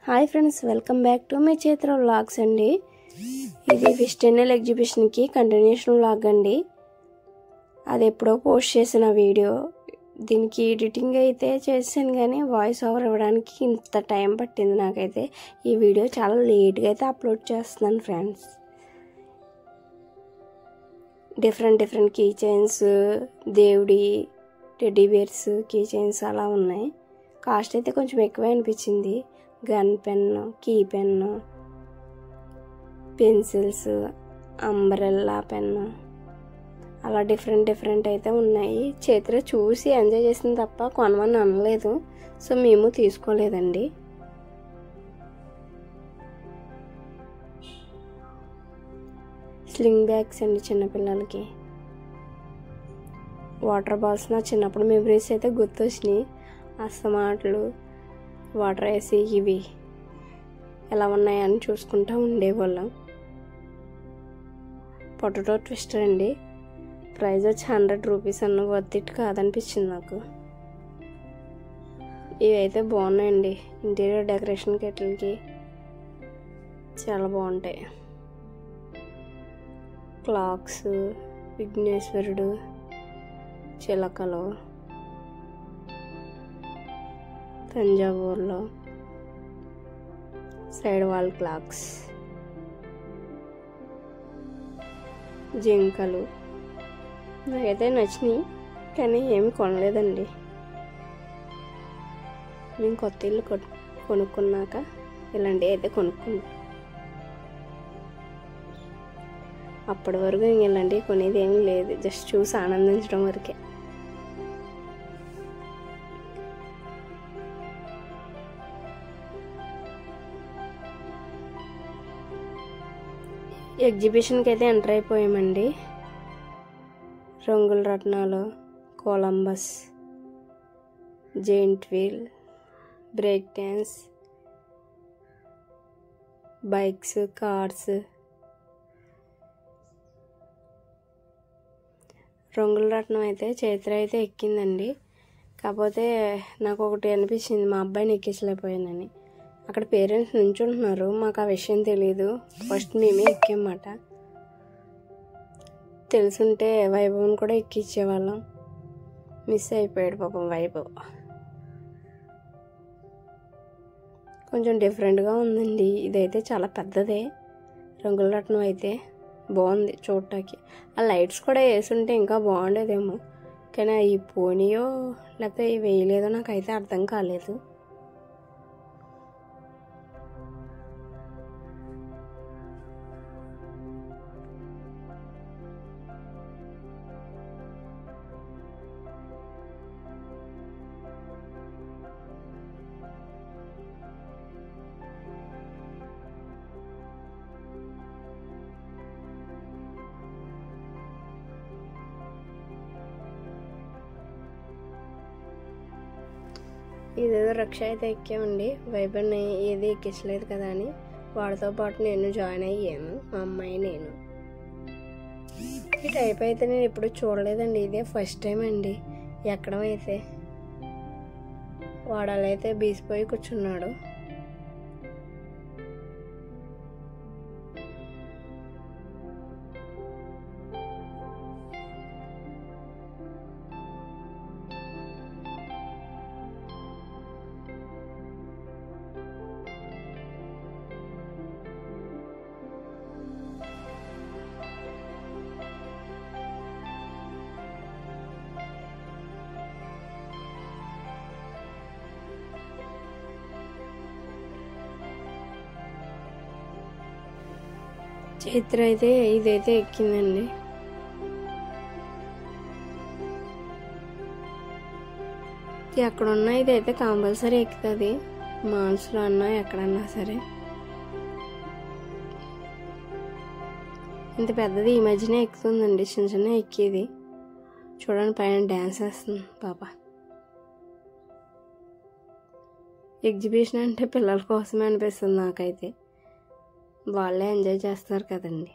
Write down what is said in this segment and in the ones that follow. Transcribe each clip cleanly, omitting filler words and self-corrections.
Hi friends, welcome back to my Chetra vlogs అండి. ఇది వెస్టర్నల్ ఎగ్జిబిషన్కి continuation vlog అండి. అది ఎప్పుడో పోస్ట్ చేసిన వీడియో. దీనికి ఎడిటింగ్ అయితే చేశాను కానీ వాయిస్ ఓవర్ ఇవ్వడానికి ఇంత టైం పట్టింది నాకైతే. ఈ వీడియో చాలా లేట్గా అయితే అప్లోడ్ చేస్తున్నాను ఫ్రెండ్స్. డిఫరెంట్ కీ చైన్స్, దేవుడి టెడ్డీ బేర్స్ కీ చైన్స్ అలా ఉన్నాయి. కాస్ట్ అయితే కొంచెం ఎక్కువ అనిపించింది. Gun pen, key pen, pencils, umbrella pen అలా డిఫరెంట్ అయితే ఉన్నాయి. చేతిలో చూసి ఎంజాయ్ చేసింది తప్ప కొనమని అనలేదు. సో మేము తీసుకోలేదండి. స్లింగ్ బ్యాగ్స్ అండి చిన్నపిల్లలకి. వాటర్ బాల్స్ నా చిన్నప్పుడు మెమరీస్ అయితే గుర్తొచ్చినాయి. అస్తమాటలు వాటర్ వేసి ఇవి ఎలా ఉన్నాయని చూసుకుంటూ ఉండేవాళ్ళం. పొటాటో ట్విస్టర్ అండి. ప్రైస్ వచ్చి 100 రూపీస్ అన్న వర్త్ ఇట్ కాదనిపించింది నాకు. ఇవి అయితే బాగున్నాయండి. ఇంటీరియర్ డెకరేషన్ కిట్లకి చాలా బాగుంటాయి. క్లాక్స్, విఘ్నేశ్వరుడు, చిలకలు, తంజావూర్లో సైడ్ వాల్ క్లాక్స్, జింకలు నాకైతే నచ్చినాయి కానీ ఏమి కొనలేదండి. మేము కొత్త ఇల్లు కొనుక్కున్నాక ఇలాంటివి అయితే కొనుక్కున్నాం. అప్పటి వరకు ఇలాంటివి కొనేది ఏమీ లేదు, జస్ట్ చూసి ఆనందించడం వరకే. ఎగ్జిబిషన్కి అయితే ఎంటర్ అయిపోయామండి. రంగుల రత్నాలు, Columbus, giant wheel, break dance, bikes, cars. రంగుల రత్నం అయితే చైత్ర అయితే ఎక్కిందండి. కాకపోతే నాకు ఒకటి అనిపించింది, మా అబ్బాయిని ఎక్కించలేకపోయానని. అక్కడ పేరెంట్స్ నుంచుంటున్నారు, మాకు ఆ విషయం తెలీదు. ఫస్ట్ మేమే ఎక్కామాట. తెలుసుంటే వైభవ్ని కూడా ఎక్కించేవాళ్ళం. మిస్ అయిపోయాడు పాపం వైభవ్. కొంచెం డిఫరెంట్గా ఉందండి. ఇదైతే చాలా పెద్దదే. రంగుల రత్నం అయితే బాగుంది చూడటానికి. ఆ లైట్స్ కూడా వేసుంటే ఇంకా బాగుండేదేమో, కానీ అవి పోనీయో లేకపోతే వేయలేదో నాకైతే అర్థం కాలేదు. ఇదేదో రక్ష అయితే ఎక్కామండి. వైభవ్ని ఏది ఎక్కించలేదు కదా అని వాడితో పాటు నేను జాయిన్ అయ్యాను, మా అమ్మాయి నేను. ఈ టైప్ అయితే నేను ఎప్పుడు చూడలేదండి, ఇదే ఫస్ట్ టైం అండి ఎక్కడం అయితే. వాడాలైతే బీసిపోయి కూర్చున్నాడు. చైత్ర అయితే ఇదైతే ఎక్కిందండి. ఎక్కడున్నా ఇదైతే కంపల్సరీ ఎక్కుతుంది, మాల్స్లో అన్నా ఎక్కడన్నా సరే. ఇంత పెద్దది ఈ మధ్యనే ఎక్కుతుందండి, చిన్న ఎక్కేది. చూడండి పైన డ్యాన్స్ వేస్తుంది పాప. ఎగ్జిబిషన్ అంటే పిల్లల కోసమే అనిపిస్తుంది నాకైతే. వాళ్ళే ఎంజాయ్ చేస్తారు కదండి.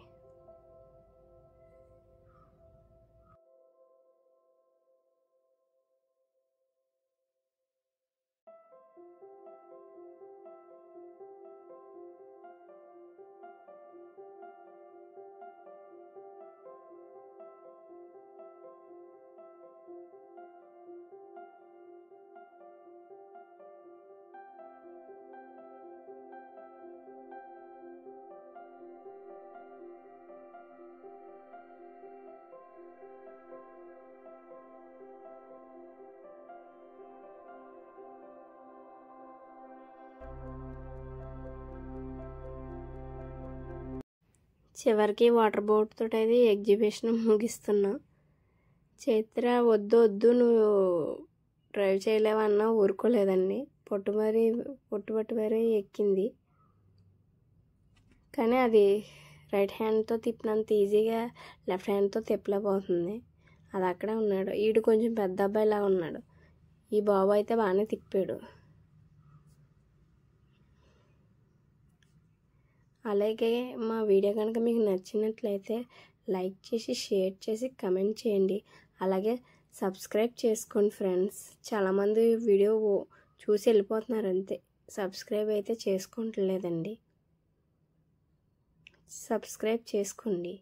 చివరికి వాటర్ బోట్ తోటి అయితే ఎగ్జిబిషన్ ముగిస్తున్నా. చైత్ర వద్దు వద్దు నువ్వు డ్రైవ్ చేయలేవన్నా ఊరుకోలేదండి. పొట్టు మరీ ఎక్కింది. కానీ అది రైట్ హ్యాండ్తో తిప్పినంత ఈజీగా లెఫ్ట్ హ్యాండ్తో తిప్పలేకపోతుంది. అది అక్కడే ఉన్నాడు. ఈడు కొంచెం పెద్ద అబ్బాయిలా ఉన్నాడు. ఈ బాబు అయితే బాగానే తిప్పాడు. అలాగే మా వీడియో కనుక మీకు నచ్చినట్లయితే లైక్ చేసి, షేర్ చేసి, కమెంట్ చేయండి. అలాగే సబ్స్క్రైబ్ చేసుకోండి ఫ్రెండ్స్. చాలామంది వీడియో చూసి వెళ్ళిపోతున్నారు అంతే, సబ్స్క్రైబ్ అయితే చేసుకోవట్లేదండి. సబ్స్క్రైబ్ చేసుకోండి.